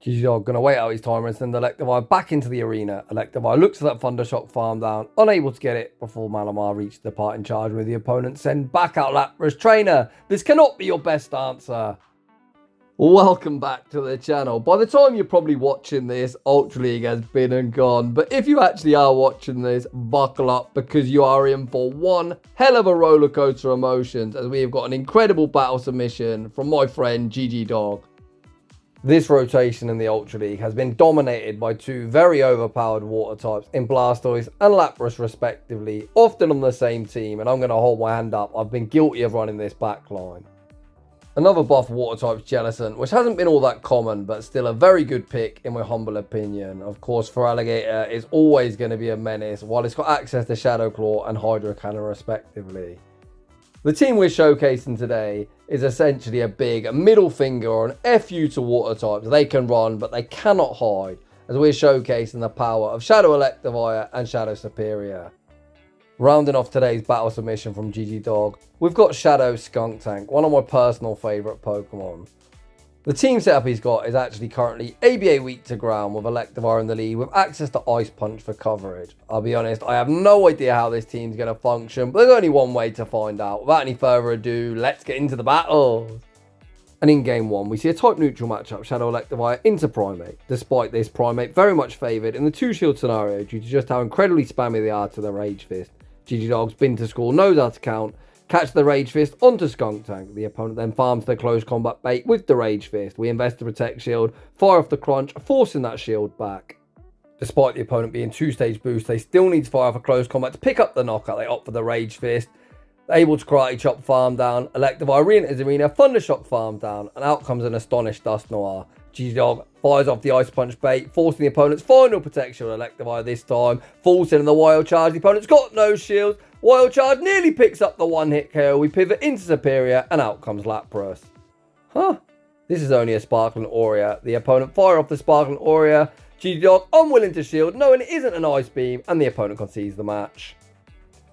GGDAWG going to wait out his timer and send Electivire back into the arena. Electivire looks at that Thundershock farm down, unable to get it before Malamar reached the parting charge with the opponent. Send back out Lapras. Trainer, this cannot be your best answer. Welcome back to the channel. By the time you're probably watching this, Ultra League has been and gone. But if you actually are watching this, buckle up because you are in for one hell of a rollercoaster of emotions as we have got an incredible battle submission from my friend GGDAWG. This rotation in the Ultra League has been dominated by two very overpowered water types in Blastoise and Lapras respectively, often on the same team, and I'm going to hold my hand up, I've been guilty of running this backline. Another buff water type's Jellicent, which hasn't been all that common, but still a very good pick in my humble opinion. Of course, for Alligator, it's always going to be a menace, while it's got access to Shadow Claw and Hydro Cannon respectively. The team we're showcasing today is essentially a big middle finger or an FU to water types. They can run, but they cannot hide, as we're showcasing the power of Shadow Electivire and Shadow Serperior. Rounding off today's battle submission from GGDAWG, we've got Shadow Skuntank, one of my personal favourite Pokemon. The team setup he's got is actually currently ABA weak to ground with Electivire in the lead with access to Ice Punch for coverage. I'll be honest, I have no idea how this team's going to function, but there's only one way to find out. Without any further ado, let's get into the battles. And in game 1, we see a type neutral matchup, Shadow Electivire into Primate. Despite this, Primate very much favoured in the 2-shield scenario due to just how incredibly spammy they are to the Rage Fist. GGDAWG's been to school, knows how to count. Catch the Rage Fist onto Skuntank. The opponent then farms the close combat bait with the Rage Fist. We invest the Protect Shield, fire off the Crunch, forcing that shield back. Despite the opponent being 2-stage boost, they still need to fire for close combat to pick up the knockout. They opt for the Rage Fist. They're able to Karate Chop farm down. Electivire re-enters arena, Thundershock farm down, and out comes an astonished Dusknoir. GGDAWG fires off the Ice Punch bait, forcing the opponent's final Protect Shield. Electivire this time falls in the Wild Charge. The opponent's got no shields. Wild Charge nearly picks up the one-hit KO. We pivot into Serperior, and out comes Lapras. This is only a Sparkling Aura. The opponent fire off the Sparkling Aura. GGDAWG unwilling to shield, knowing it isn't an Ice Beam, and the opponent concedes the match.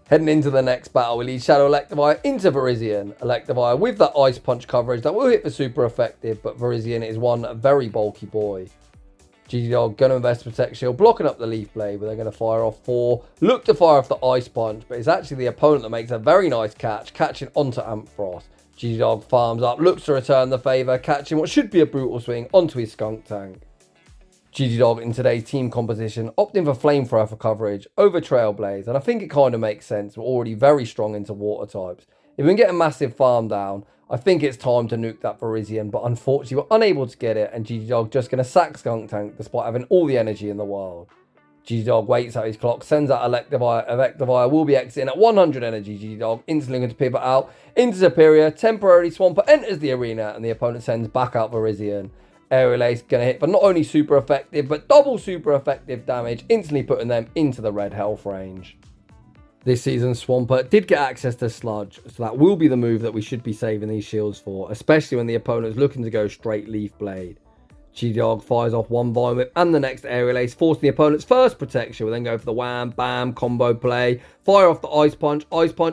Heading into the next battle, we lead Shadow Electivire into Virizion. Electivire with that Ice Punch coverage that will hit for super effective, but Virizion is one very bulky boy. GGDAWG going to invest Protect Shield, blocking up the Leaf Blade, but they're going to fire off 4. Look to fire off the Ice Punch, but it's actually the opponent that makes a very nice catch, catching onto Ampharos. GGDAWG farms up, looks to return the favour, catching what should be a brutal swing onto his Skuntank. GGDAWG in today's team composition, opting for Flamethrower for coverage over Trailblaze, and I think it kind of makes sense. We're already very strong into water types. If we can get a massive farm down, I think it's time to nuke that Virizion, but unfortunately we're unable to get it, and GGDAWG just going to sack Skuntank despite having all the energy in the world. GGDAWG waits out his clock, sends out Electivire. Electivire will be exiting at 100 energy. GGDAWG instantly going to pivot out into Serperior, temporarily Swampert enters the arena, and the opponent sends back out Virizion. Aerial Ace going to hit for not only super effective, but double super effective damage, instantly putting them into the red health range. This season, Swampert did get access to Sludge, so that will be the move that we should be saving these shields for, especially when the opponent's looking to go straight Leaf Blade. GGDAWG fires off one Vine Whip and the next Aerial Ace, forcing the opponent's first protection. We'll then go for the Wham, Bam, combo play, fire off the Ice Punch,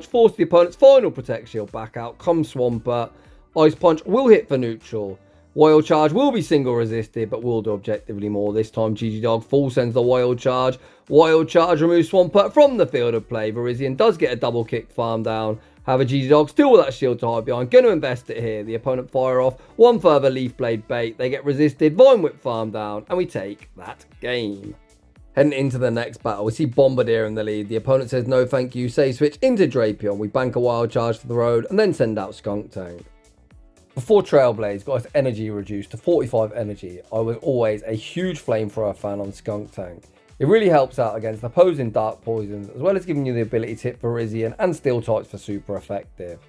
force the opponent's final Protect Shield back out, comes Swampert. Ice Punch will hit for neutral. Wild Charge will be single resisted, but will do objectively more. This time, GGDAWG full sends the Wild Charge. Wild Charge removes Swampert from the field of play. Virizion does get a double kick farm down. However, GGDAWG still with that shield to hide behind. Going to invest it here. The opponent fire off one further Leaf Blade bait. They get resisted. Vine Whip farm down, and we take that game. Heading into the next battle, we see Bombardier in the lead. The opponent says no thank you. Save switch into Drapion. We bank a Wild Charge for the road, and then send out Skuntank. Before Trailblaze got its energy reduced to 45 energy, I was always a huge Flamethrower fan on Skuntank. It really helps out against opposing dark poisons, as well as giving you the ability to hit Virizion and Steel types for super effective.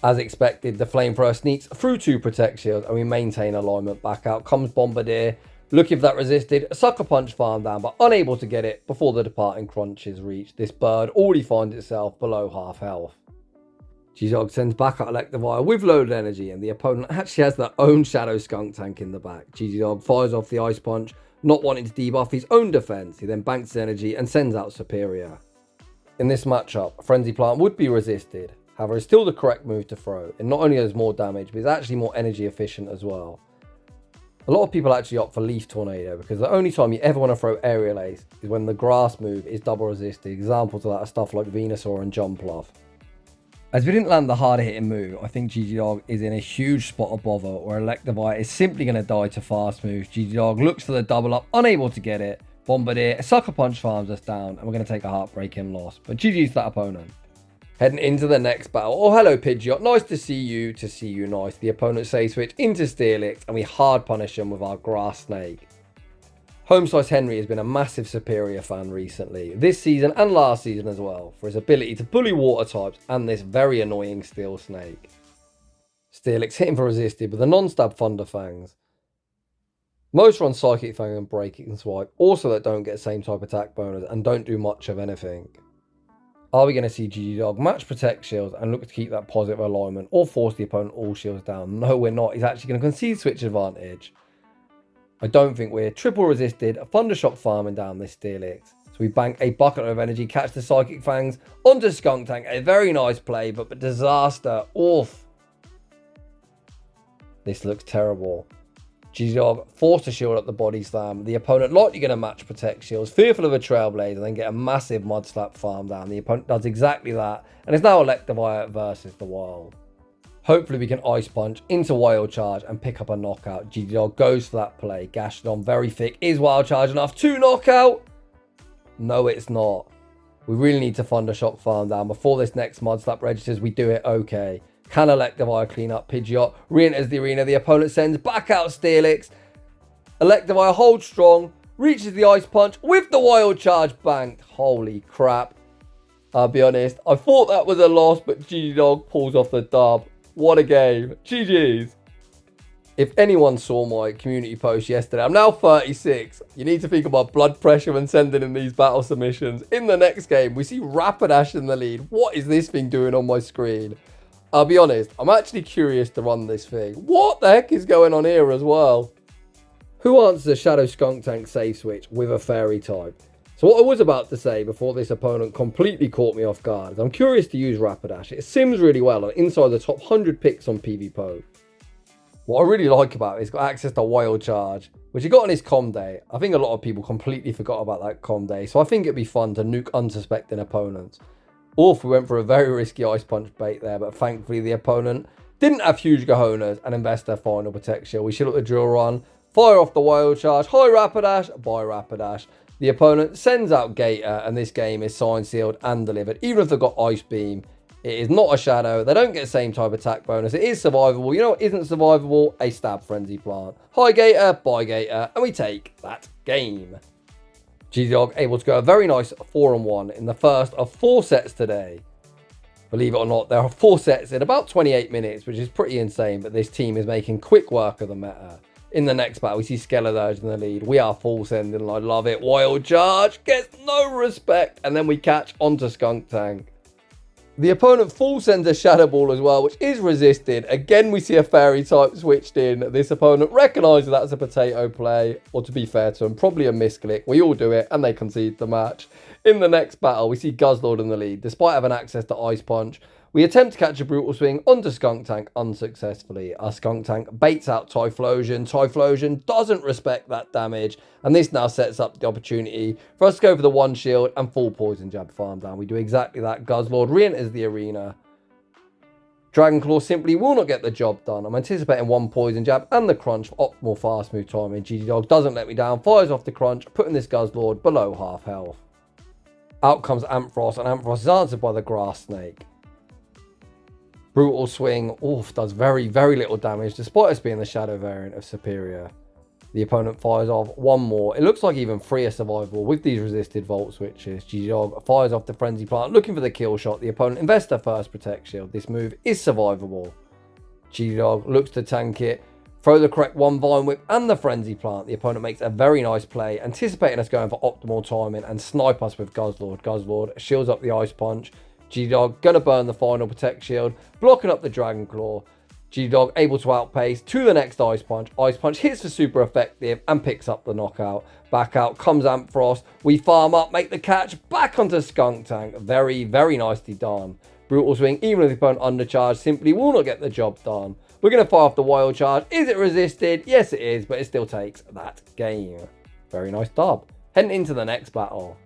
As expected, the Flamethrower sneaks through 2 Protect Shields and we maintain alignment. Back out comes Bombardier, looking for that resisted, Sucker Punch farm down, but unable to get it before the departing Crunch is reached. This bird already finds itself below half health. GGDAWG sends back out Electivire with loaded energy, and the opponent actually has their own Shadow Skuntank in the back. GGDAWG fires off the Ice Punch, not wanting to debuff his own defense. He then banks his energy and sends out Serperior. In this matchup, a Frenzy Plant would be resisted. However, it's still the correct move to throw. It not only does more damage, but it's actually more energy efficient as well. A lot of people actually opt for Leaf Tornado because the only time you ever want to throw Aerial Ace is when the grass move is double resisted. Examples of that are stuff like Venusaur and Jumpluff. As we didn't land the harder hitting move, I think GGDAWG is in a huge spot of bother where Electivire is simply going to die to fast moves. GGDAWG looks for the double up, unable to get it. Bombardier, a Sucker Punch farms us down, and we're going to take a heartbreaking loss. But GG's that opponent. Heading into the next battle. Oh, hello, Pidgeot. Nice to see you nice. The opponent say switch into Steelix, and we hard punish them with our Grass Snake. Homeslice Henry has been a massive Serperior fan recently, this season and last season as well, for his ability to bully water types and this very annoying Steel Snake. Steelix hitting for resisted with a non-stab Thunder Fangs. Most run Psychic Fang and Breaking Swipe, also that don't get same type attack bonus and don't do much of anything. Are we going to see GGDAWG match Protect Shields and look to keep that positive alignment or force the opponent all shields down? No, we're not. He's actually going to concede switch advantage. I don't think we're triple resisted, Thundershock farming down this Steelix. So we bank a bucket of energy, catch the Psychic Fangs onto Skuntank. A very nice play, but disaster. Oof. This looks terrible. GGDAWG forced to shield up the body slam. The opponent likely going to match Protect Shields, fearful of a Trailblazer, and then get a massive Mud Slap farm down. The opponent does exactly that, and it's now Electivire versus the Wild. Hopefully we can Ice Punch into Wild Charge and pick up a knockout. GGDAWG goes for that play. Gastrodon very thick. Is Wild Charge enough to knockout? No, it's not. We really need to Thundershock farm down. Before this next Mud Slap registers, we do it okay. Can Electivire clean up Pidgeot? Re-enters the arena. The opponent sends back out Steelix. Electivire holds strong. Reaches the Ice Punch with the Wild Charge banked. Holy crap. I'll be honest. I thought that was a loss, but GGDAWG pulls off the dub. What a game. GG's. If anyone saw my community post yesterday, I'm now 36. You need to think about blood pressure when sending in these battle submissions. In the next game, we see Rapidash in the lead. What is this thing doing on my screen? I'll be honest, I'm actually curious to run this thing. What the heck is going on here as well? Who answers a Shadow Skuntank save switch with a Fairy type? So what I was about to say before this opponent completely caught me off guard is I'm curious to use Rapidash. It sims really well and inside the top 100 picks on PvPo. What I really like about it is it's got access to Wild Charge, which he got on his com day. I think a lot of people completely forgot about that com day, so I think it'd be fun to nuke unsuspecting opponents. Or if we went for a very risky Ice Punch bait there, but thankfully the opponent didn't have huge cojones and invest their final Protect Shield. We should look at the drill run, fire off the Wild Charge, high Rapidash, bye Rapidash. The opponent sends out Gator, and this game is signed, sealed, and delivered. Even if they've got Ice Beam, it is not a Shadow. They don't get the same type attack bonus. It is survivable. You know what isn't survivable? A Stab Frenzy Plant. High Gator, bye Gator, and we take that game. GGDAWG able to go a very nice 4-1 in the first of 4 sets today. Believe it or not, there are 4 sets in about 28 minutes, which is pretty insane, but this team is making quick work of the meta. In the next battle, we see Skeledirge in the lead. We are full sending, and I love it. Wild Charge gets no respect, and then we catch onto Skuntank. The opponent full sends a Shadow Ball as well, which is resisted. Again, we see a Fairy type switched in. This opponent recognises that's a potato play, or to be fair to them, probably a misclick. We all do it, and they concede the match. In the next battle, we see Guzzlord in the lead. Despite having access to Ice Punch, we attempt to catch a Brutal Swing onto Skuntank unsuccessfully. Our Skuntank baits out Typhlosion. Typhlosion doesn't respect that damage, and this now sets up the opportunity for us to go for the one shield and full Poison Jab farm down. We do exactly that. Guzzlord re-enters the arena. Dragon Claw simply will not get the job done. I'm anticipating one Poison Jab and the Crunch for optimal fast move timing. GGDAWG doesn't let me down, fires off the Crunch, putting this Guzzlord below half health. Out comes Ampharos, and Ampharos is answered by the Grass Snake. Brutal Swing, oof, does very, very little damage, despite us being the Shadow variant of Serperior. The opponent fires off one more. It looks like even 3 are survivable with these resisted Volt switches. GGDAWG fires off the Frenzy Plant, looking for the kill shot. The opponent invests their first Protect Shield. This move is survivable. GGDAWG looks to tank it, throw the correct one Vine Whip and the Frenzy Plant. The opponent makes a very nice play, anticipating us going for optimal timing and snipe us with Guzzlord. Guzzlord shields up the Ice Punch. GGDAWG gonna burn the final Protect Shield, blocking up the Dragon Claw. GGDAWG able to outpace to the next Ice Punch. Ice Punch hits for super effective and picks up the knockout. Back out comes Ampharos. We farm up, make the catch, back onto Skuntank. Very, very nicely done. Brutal Swing, even if the opponent undercharged, simply will not get the job done. We're going to fire off the Wild Charge. Is it resisted? Yes, it is, but it still takes that game. Very nice dub. Heading into the next battle.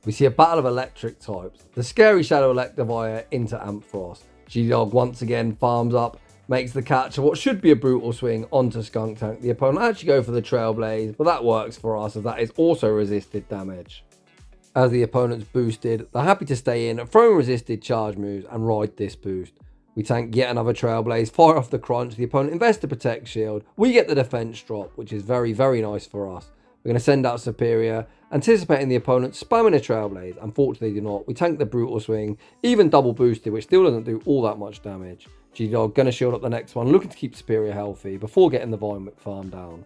We see a battle of electric types. The scary Shadow Electivire into Ampharos. GGDAWG once again farms up, makes the catch of what should be a brutal swing onto Skuntank. The opponent actually go for the Trailblaze, but that works for us as that is also resisted damage. As the opponent's boosted, they're happy to stay in, throwing resisted charge moves and ride this boost. We tank yet another Trailblaze, fire off the crunch, the opponent invests to Protect Shield, we get the defense drop, which is very, very nice for us. We're going to send out Serperior, anticipating the opponent spamming a Trailblaze. Unfortunately, do not. We tank the brutal swing, even double boosted, which still doesn't do all that much damage. GGDAWG going to shield up the next one, looking to keep Serperior healthy before getting the Vine Whip farm down.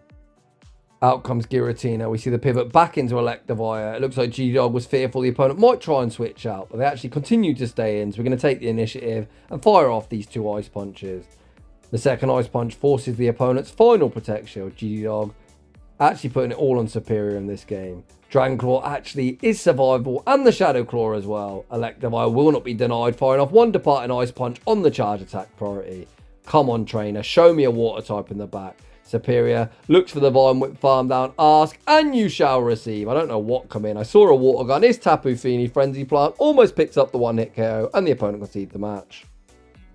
Out comes Giratina. We see the pivot back into Electivire. It looks like GGDAWG was fearful the opponent might try and switch out, but they actually continue to stay in. So we're going to take the initiative and fire off these two Ice Punches. The second Ice Punch forces the opponent's final Protect Shield. GGDAWG actually putting it all on Serperior in this game. Dragon Claw actually is survivable, and the Shadow Claw as well. Electivire will not be denied, firing off one departing Ice Punch on the charge attack priority. Come on, trainer, show me a water type in the back. Serperior looks for the Vine Whip farm down, ask, and you shall receive. I don't know what come in. I saw a water gun. His Tapu Fini Frenzy Plant almost picks up the one hit KO, and the opponent concedes the match.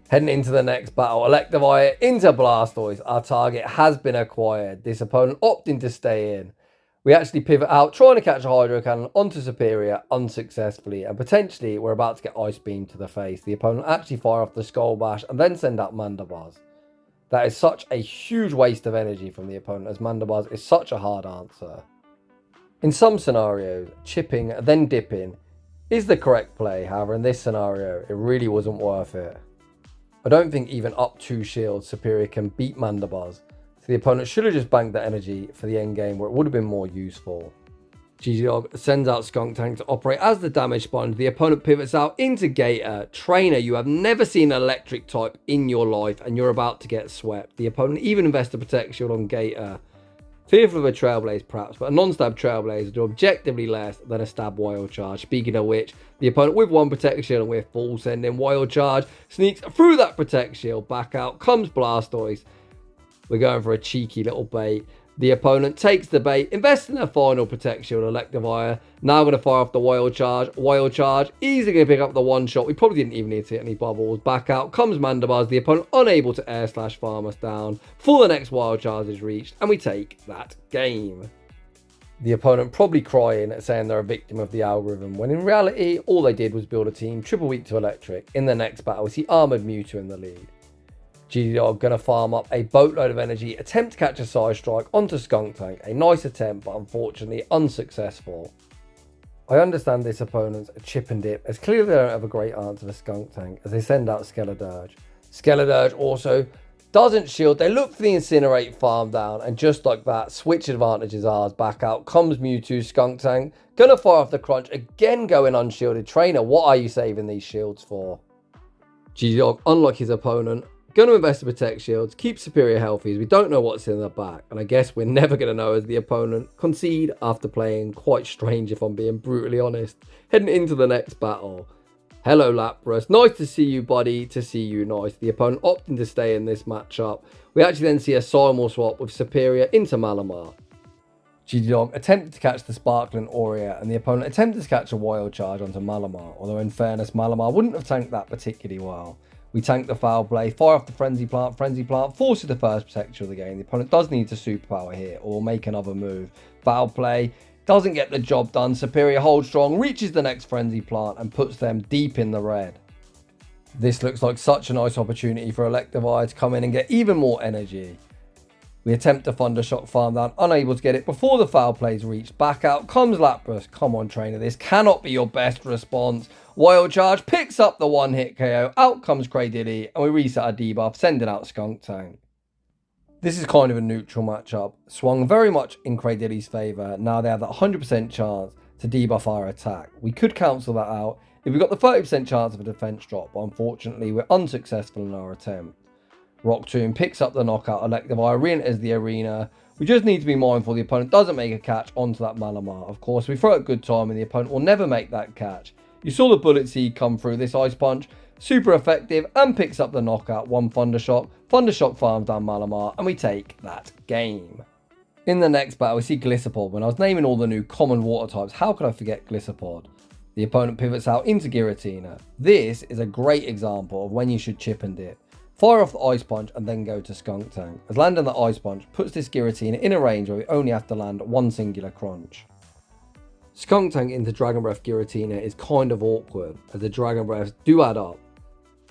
Heading into the next battle, Electivire into Blastoise. Our target has been acquired. This opponent opting to stay in. We actually pivot out, trying to catch a Hydro Cannon onto Serperior unsuccessfully, and potentially we're about to get Ice Beam to the face. The opponent actually fire off the Skull Bash and then send out Mandibuzz. That is such a huge waste of energy from the opponent, as Mandibuzz is such a hard answer. In some scenarios, chipping then dipping is the correct play. However, in this scenario, it really wasn't worth it. I don't think even up 2 shields Serperior can beat Mandibuzz, so the opponent should have just banked that energy for the end game where it would have been more useful. GGDAWG sends out Skuntank to operate as the damage sponge. The opponent pivots out into Gator. Trainer, you have never seen an electric type in your life and you're about to get swept. The opponent even invests a Protect Shield on Gator. Fearful of a Trailblaze perhaps, but a non-stab Trailblaze will do objectively less than a stab Wild Charge. Speaking of which, the opponent with one Protect Shield and with full sending Wild Charge sneaks through that Protect Shield. Back out comes Blastoise. We're going for a cheeky little bait. The opponent takes the bait, invests in a final Protect Shield. Electivire now going to fire off the Wild Charge. Wild Charge, easily going to pick up the one shot. We probably didn't even need to hit any bubbles. Back out comes Mandibuzz. The opponent unable to air slash farm us down before the next Wild Charge is reached, and we take that game. The opponent probably crying, saying they're a victim of the algorithm, when in reality, all they did was build a team triple weak to electric. In the next battle, we see Armored Mewtwo in the lead. GGDAWG going to farm up a boatload of energy, attempt to catch a Side Strike onto Skuntank. A nice attempt, but unfortunately unsuccessful. I understand this opponent's a chip and dip, as clearly they don't have a great answer for Skuntank, as they send out Skeledirge. Skeledirge also doesn't shield. They look for the Incinerate farm down, and just like that, switch advantage is ours. Back out comes Mewtwo. Skuntank going to fire off the crunch, again going unshielded. Trainer, what are you saving these shields for? GGDAWG, unlike his opponent, going to invest in Protect Shields, keep Serperior healthy as we don't know what's in the back. And I guess we're never going to know as the opponent concede after playing quite strange, if I'm being brutally honest. Heading into the next battle. Hello Lapras, nice to see you buddy, to see you nice. The opponent opting to stay in this matchup. We actually then see a Simul swap with Serperior into Malamar. GGDAWG attempted to catch the Sparkling Aurea, and the opponent attempted to catch a Wild Charge onto Malamar. Although in fairness, Malamar wouldn't have tanked that particularly well. We tank the Foul Play, fire off the Frenzy Plant. Frenzy Plant forces the first protection of the game. The opponent does need to superpower here or make another move. Foul Play doesn't get the job done. Serperior holds strong, reaches the next Frenzy Plant and puts them deep in the red. This looks like such a nice opportunity for Electivire to come in and get even more energy. We attempt to Thundershock farm down, unable to get it before the Foul Play's reached. Back out comes Lapras. Come on, trainer, this cannot be your best response. Wild Charge picks up the one hit KO. Out comes Cradilly, and we reset our debuff, sending out Skuntank. This is kind of a neutral matchup, swung very much in Cradilly's favour. Now they have that 100% chance to debuff our attack. We could cancel that out if we got the 30% chance of a defense drop, but unfortunately we're unsuccessful in our attempt. Rock Tomb picks up the knockout. Electivire re-enters the arena. We just need to be mindful the opponent doesn't make a catch onto that Malamar. Of course, we throw at good time and the opponent will never make that catch. You saw the Bullet Seed come through this Ice Punch. super effective and picks up the knockout. One Thundershock. Thundershock farms down Malamar and we take that game. In the next battle, we see Golisipod. When I was naming all the new common water types, how could I forget Golisipod? The opponent pivots out into Giratina. This is a great example of when you should chip and dip. Fire off the Ice Punch and then go to Skuntank, as landing the Ice Punch puts this Giratina in a range where we only have to land one singular crunch. Skuntank into Dragon Breath Giratina is kind of awkward, as the Dragon Breaths do add up.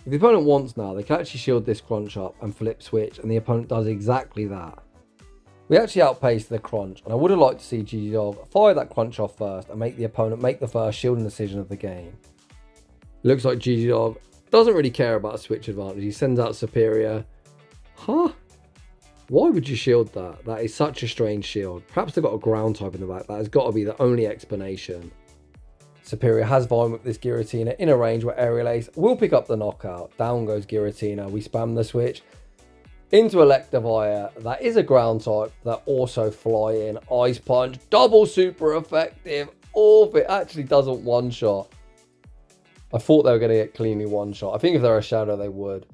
If the opponent wants now, they can actually shield this crunch up and flip switch, and the opponent does exactly that. We actually outpaced the crunch, and I would have liked to see GGDAWG fire that crunch off first and make the opponent make the first shielding decision of the game. It looks like GGDAWG doesn't really care about a switch advantage. He sends out Serperior. Huh? Why would you shield that? That is such a strange shield. Perhaps they've got a ground type in the back. That has got to be the only explanation. Serperior has Vine with this Giratina in a range where Aerial Ace will pick up the knockout. Down goes Giratina. We spam the switch into Electivire. That is a ground type that also fly in. Ice Punch, double super effective. Or if it actually doesn't one shot. I thought they were going to get cleanly one shot. I think if they're a Shadow, they would.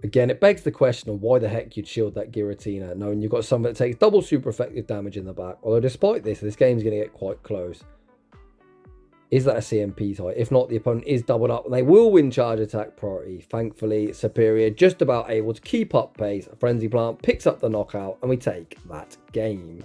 Again, it begs the question of why the heck you'd shield that Giratina, knowing you've got something that takes double super effective damage in the back. Although despite this game's going to get quite close. Is that a CMP type? If not, the opponent is doubled up and they will win charge attack priority. Thankfully, Serperior just about able to keep up pace. Frenzy Plant picks up the knockout and we take that game.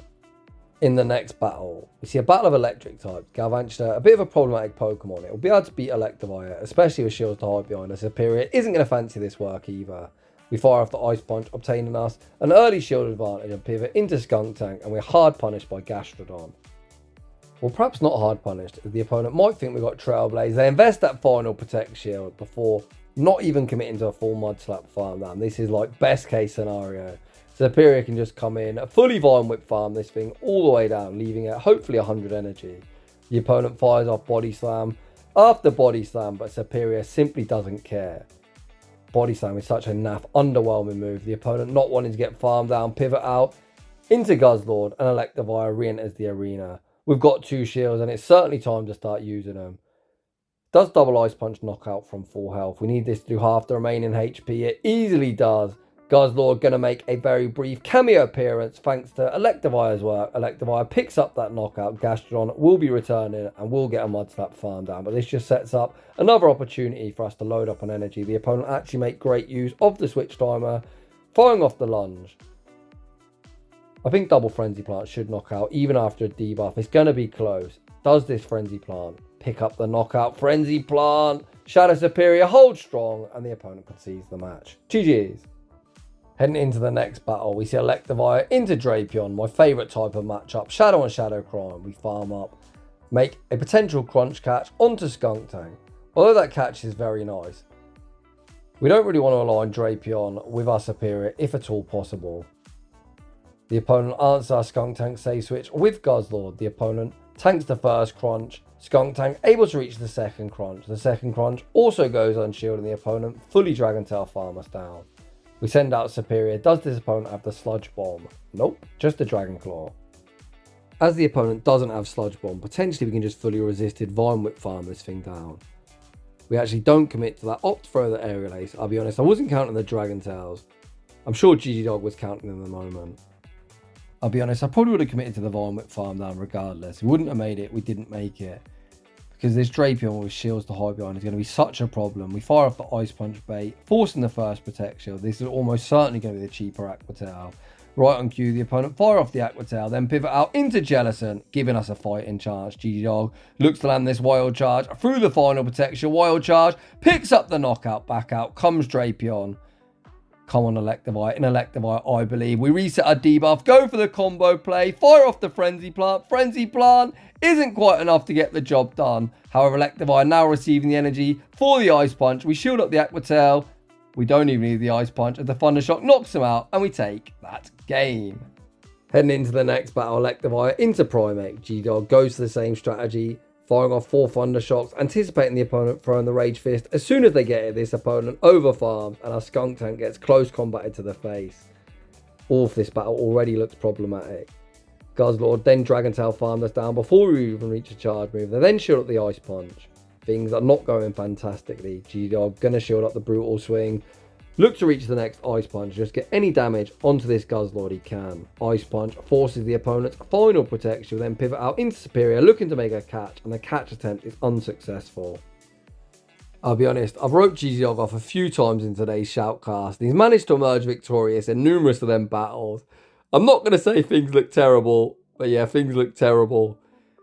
In the next battle, we see a battle of electric types. Galvantula, a bit of a problematic Pokemon. It will be able to beat Electivire, especially with shields to hide behind us. Serperior isn't going to fancy this work either. We fire off the Ice Punch, obtaining us an early shield advantage and pivot into Skuntank, and we're hard punished by Gastrodon. Well, perhaps not hard punished, as the opponent might think we've got Trailblaze. They invest that final Protect Shield before not even committing to a full Mud Slap farm down. This is like best case scenario. Serperior can just come in, fully Vine Whip farm this thing all the way down, leaving it hopefully 100 energy. The opponent fires off Body Slam after Body Slam, but Serperior simply doesn't care. Body Slam is such a naff, underwhelming move. The opponent not wanting to get farmed down, pivot out into Guzzlord, and Electivire re-enters the arena. We've got two shields, and it's certainly time to start using them. Does double Ice Punch knockout from full health? We need this to do half the remaining HP. It easily does. Guzzlord going to make a very brief cameo appearance thanks to Electivire's work. Electivire picks up that knockout. Gastrodon will be returning and will get a Mud Slap farm down. But this just sets up another opportunity for us to load up on energy. The opponent actually make great use of the switch timer, firing off the lunge. I think double Frenzy Plant should knock out even after a debuff. It's going to be close. Does this Frenzy Plant pick up the knockout? Frenzy Plant, Shadow Serperior holds strong and the opponent concedes the match. GG's. Heading into the next battle, we see Electivire into Drapion, my favourite type of matchup. Shadow on Shadow Crime. We farm up, make a potential crunch catch onto Skuntank. Although that catch is very nice, we don't really want to align Drapion with our Serperior if at all possible. The opponent answers our Skuntank save switch with Guzzlord. The opponent tanks the first crunch. Skuntank able to reach the second crunch. The second crunch also goes unshielding the opponent, fully Dragon Tail farm us down. We send out Serperior. Does this opponent have the Sludge Bomb? Nope, just the Dragon Claw. As the opponent doesn't have Sludge Bomb, potentially we can just fully resisted Vine Whip farm this thing down. We actually don't commit to that. Opt throw the Aerial Ace. I'll be honest, I wasn't counting the Dragon Tails. I'm sure GGDAWG was counting them in the moment. I'll be honest, I probably would have committed to the Vine Whip farm down regardless. We wouldn't have made it, we didn't make it. Because this Drapion with shields to hide behind is going to be such a problem. We fire off the Ice Punch bait, forcing the first Protect Shield. This is almost certainly going to be the cheaper Aqua Tail. Right on cue, the opponent fire off the Aqua Tail, then pivot out into Jellicent, giving us a fighting chance. GGDAWG looks to land this Wild Charge through the final protection. Wild Charge picks up the knockout, back out, comes Drapion. Come on, Electivire. In Electivire, I believe. We reset our debuff, go for the combo play, fire off the Frenzy Plant. Frenzy Plant isn't quite enough to get the job done. However, Electivire now receiving the energy for the Ice Punch. We shield up the Aqua Tail. We don't even need the Ice Punch as the Thundershock knocks him out and we take that game. Heading into the next battle, Electivire into Primate. GGDAWG goes to the same strategy, firing off 4 Thundershocks, anticipating the opponent throwing the Rage Fist. As soon as they get it, this opponent overfarms and our Skuntank gets close combated to the face. All of this battle already looks problematic. Guzzlord then Dragon Tail farmed us down before we even reach a charge move. They then shield up the Ice Punch. things are not going fantastically. GGDAWG gonna shield up the Brutal Swing. Look to reach the next Ice Punch, just get any damage onto this Guzzlord he can. Ice Punch forces the opponent's final protection, then pivot out into Serperior, looking to make a catch, and the catch attempt is unsuccessful. I'll be honest, I've wrote GGDAWG off a few times in today's shoutcast, and he's managed to emerge victorious in numerous of them battles. I'm not going to say things look terrible, but yeah, things look terrible.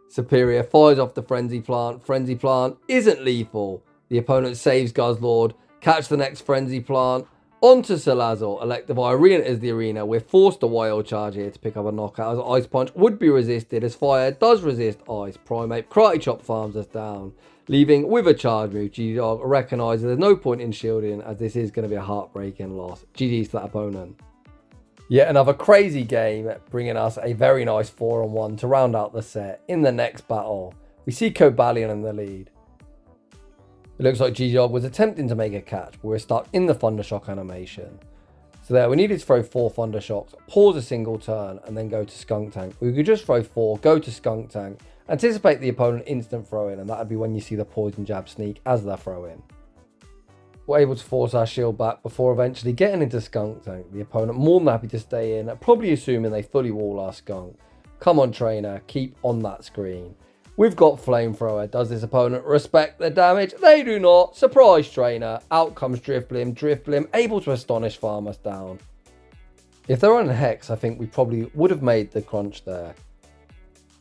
Serperior fires off the Frenzy Plant. Frenzy Plant isn't lethal. The opponent saves Guzzlord. Catch the next Frenzy Plant. Onto Salazzle. Electivire re-enters the arena. We're forced to Wild Charge here to pick up a knockout, as Ice Punch would be resisted, as Fire does resist Ice. Primeape Karate Chop farms us down, leaving with a charge move. GGDAWG recognises there's no point in shielding, as this is going to be a heartbreaking loss. GG's to that opponent. Yet another crazy game, bringing us a very nice 4-on-1 to round out the set. In the next battle, we see Cobalion in the lead. It looks like GGDAWG was attempting to make a catch, but we're stuck in the Thundershock animation. So there, we needed to throw 4 Thundershocks, pause a single turn, and then go to Skuntank. We could just throw 4, go to Skuntank, anticipate the opponent instant throw-in, and that would be when you see the Poison Jab sneak as they're throw-in. We're able to force our shield back before eventually getting into Skuntank. The opponent more than happy to stay in, probably assuming they fully wall our Skunk. Come on, trainer, keep on that screen. We've got Flamethrower. Does this opponent respect the damage? They do not. Surprise, trainer. Out comes Drifblim. Drifblim able to Astonish farm us down. If they're on Hex, I think we probably would have made the crunch there.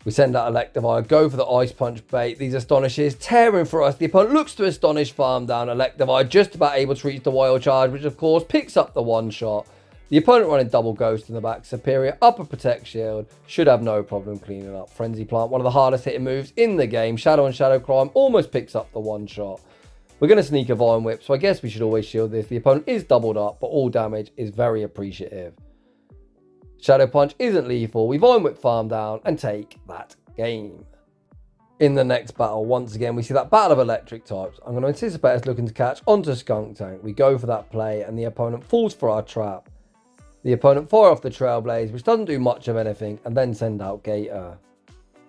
We send out Electivire, go for the Ice Punch bait. These Astonishes tearing for us. The opponent looks to Astonish farm down. Electivire just about able to reach the Wild Charge, which of course picks up the one shot. The opponent running double Ghost in the back. Serperior up a Protect Shield. Should have no problem cleaning up. Frenzy Plant, one of the hardest hitting moves in the game. Shadow and Shadow Crime almost picks up the one shot. We're going to sneak a Vine Whip, so I guess we should always shield this. The opponent is doubled up, but all damage is very appreciative. Shadow Punch isn't lethal. We Vine Whip farm down and take that game. In the next battle, once again, we see that battle of electric types. I'm going to anticipate us looking to catch onto Skuntank. We go for that play, and the opponent falls for our trap. The opponent fire off the Trailblaze, which doesn't do much of anything, and then send out Gator.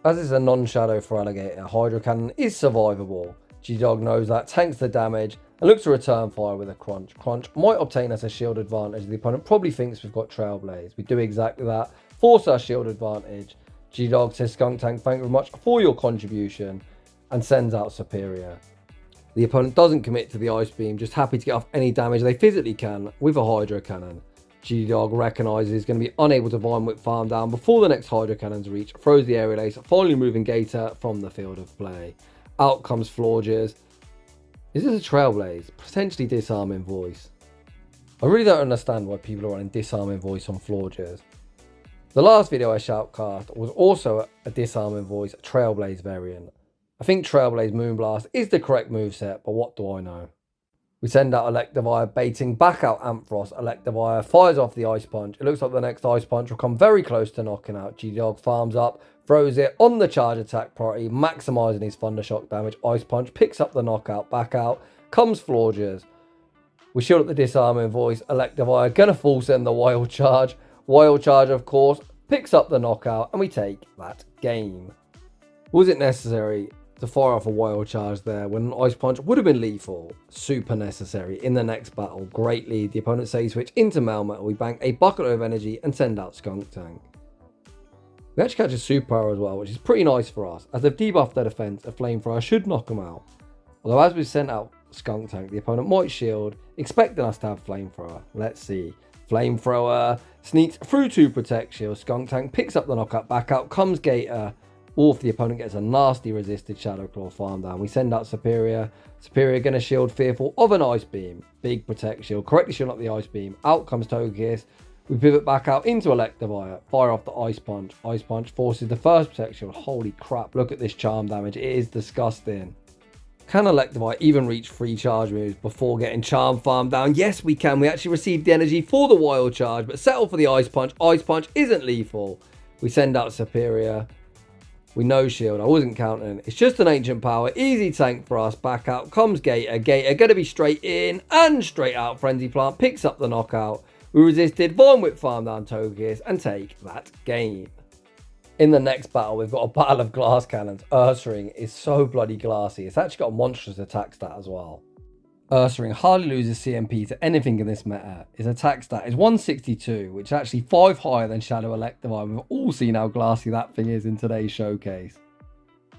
As it's a non-shadow for Alligator, Hydro Cannon is survivable. GGDAWG knows that, tanks the damage, and looks to return fire with a Crunch. Crunch might obtain us a shield advantage. The opponent probably thinks we've got Trailblaze. We do exactly that, force our shield advantage. GGDAWG says, Skuntank, thank you very much for your contribution, and sends out Serperior. The opponent doesn't commit to the Ice Beam, just happy to get off any damage they physically can with a Hydro Cannon. GGDAWG recognises he's going to be unable to Vine Whip farm down before the next Hydro Cannon's reach, throws the Aerial Ace, finally moving Gator from the field of play. Out comes Florges. Is this a Trailblaze? Potentially Disarming Voice. I really don't understand why people are running Disarming Voice on Florges. The last video I shoutcast was also a Disarming Voice Trailblaze variant. I think Trailblaze Moonblast is the correct moveset, but what do I know? We send out Electivire, baiting back out Ampharos. Electivire fires off the Ice Punch. It looks like the next Ice Punch will come very close to knocking out. GGDAWG farms up, throws it on the charge attack priority, maximising his Thundershock damage. Ice Punch picks up the knockout, back out, comes Florges. We shield up the Disarming Voice. Electivire gonna full send the Wild Charge. Wild Charge, of course, picks up the knockout, and we take that game. Was it necessary to fire off a Wild Charge there when an Ice Punch would have been lethal? Super necessary. In the next battle, great lead. The opponent says switch into Melmetal. We bank a bucket of energy and send out Skuntank. We actually catch a Superpower as well, which is pretty nice for us. As they've debuffed their defense, a Flamethrower should knock them out. Although as we've sent out Skuntank, the opponent might shield, expecting us to have Flamethrower. Let's see. Flamethrower sneaks through 2 Protect Shields. Skuntank picks up the knockout, back out comes Gator. Or if the opponent gets a nasty resisted Shadow Claw farm down, we send out Serperior. Serperior going to shield, fearful of an Ice Beam. Big Protect Shield, correctly shield up the Ice Beam. Out comes Togekiss. We pivot back out into Electivire. Fire off the Ice Punch. Ice Punch forces the first Protect Shield. Holy crap, look at this charm damage. It is disgusting. Can Electivire even reach 3 charge moves before getting charm farm down? Yes, we can. We actually received the energy for the Wild Charge, but settle for the Ice Punch. Ice Punch isn't lethal. We send out Serperior. We no shield. I wasn't counting. It's just an ancient power. Easy tank for us. Back out comes Gator. Gator going to be straight in and straight out. Frenzy Plant picks up the knockout. We resisted. Vine Whip farm down Togekiss and take that game. In the next battle, we've got a battle of glass cannons. Ursaring is so bloody glassy. It's actually got a monstrous attack stat as well. Ursaring hardly loses CMP to anything in this meta. His attack stat is 162, which is actually 5 higher than Shadow Electivire. We've all seen how glassy that thing is in today's showcase.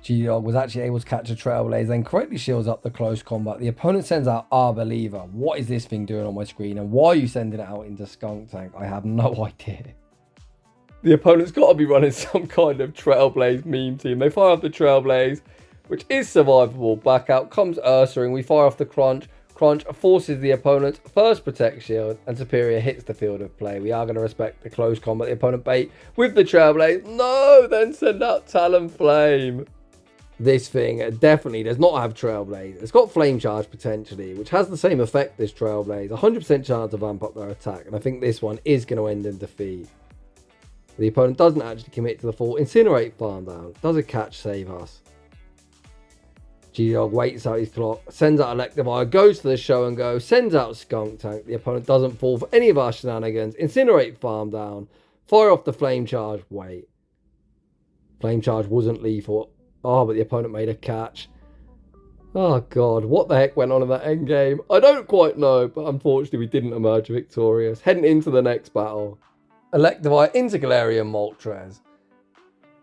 GGDAWG was actually able to catch a Trailblaze, then correctly shields up the close combat. The opponent sends out Believer. What is this thing doing on my screen, and why are you sending it out into Skuntank? I have no idea. The opponent's got to be running some kind of Trailblaze meme team. They fire off the Trailblaze, which is survivable. Back out comes Ursaring. We fire off the Crunch. Crunch forces the opponent's first Protect Shield, and Serperior hits the field of play. We are going to respect the close combat. The opponent bait with the Trailblaze. No! Then send out Talonflame. This thing definitely does not have Trailblaze. It's got Flame Charge potentially, which has the same effect as Trailblaze. 100% chance to vamp up their attack, and I think this one is going to end in defeat. The opponent doesn't actually commit to the full Incinerate farm down. Does a catch save us? GGDAWG waits out his clock, sends out Electivire, goes to the show and go, sends out Skuntank. The opponent doesn't fall for any of our shenanigans. Incinerate farm down, fire off the Flame Charge, wait. Flame Charge wasn't lethal. Oh, but the opponent made a catch. Oh god, what the heck went on in that end game? I don't quite know, but unfortunately we didn't emerge victorious. Heading into the next battle. Electivire into Galarian Moltres.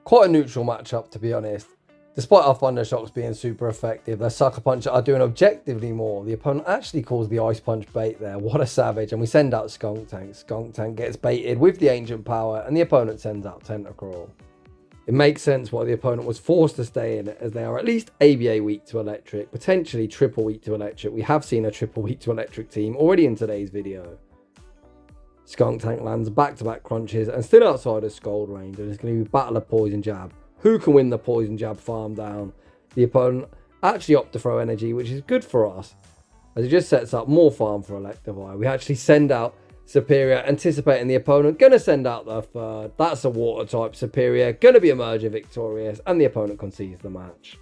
Quite a neutral matchup, to be honest. Despite our Thunder Shocks being super effective, their Sucker Punch are doing objectively more. The opponent actually calls the Ice Punch bait there. What a savage. And we send out Skuntank. Skuntank gets baited with the Ancient Power, and the opponent sends out Tentacruel. It makes sense why the opponent was forced to stay in it, as they are at least ABA weak to Electric, potentially triple weak to Electric. We have seen a triple weak to Electric team already in today's video. Skuntank lands back-to-back crunches and still outside of Scald range, and it's going to be Battle of Poison Jab. Who can win the Poison Jab farm down? The opponent actually opt to throw energy, which is good for us, as it just sets up more farm for Electivire. We actually send out Serperior, anticipating the opponent, going to send out their third. That's a water type Serperior, going to be emerging victorious, and the opponent concedes the match.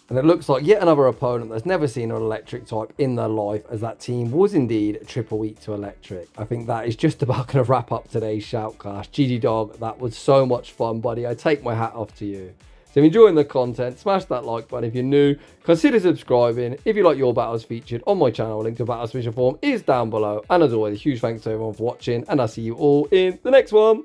And it looks like yet another opponent that's never seen an electric type in their life, as that team was indeed triple weak to electric. I think that is just about going to wrap up today's shoutcast. GGDAWG, that was so much fun, buddy. I take my hat off to you. So if you're enjoying the content, smash that like button. If you're new, consider subscribing. If you like your battles featured on my channel, a link to a battle submission form is down below. And as always, a huge thanks to everyone for watching, and I'll see you all in the next one.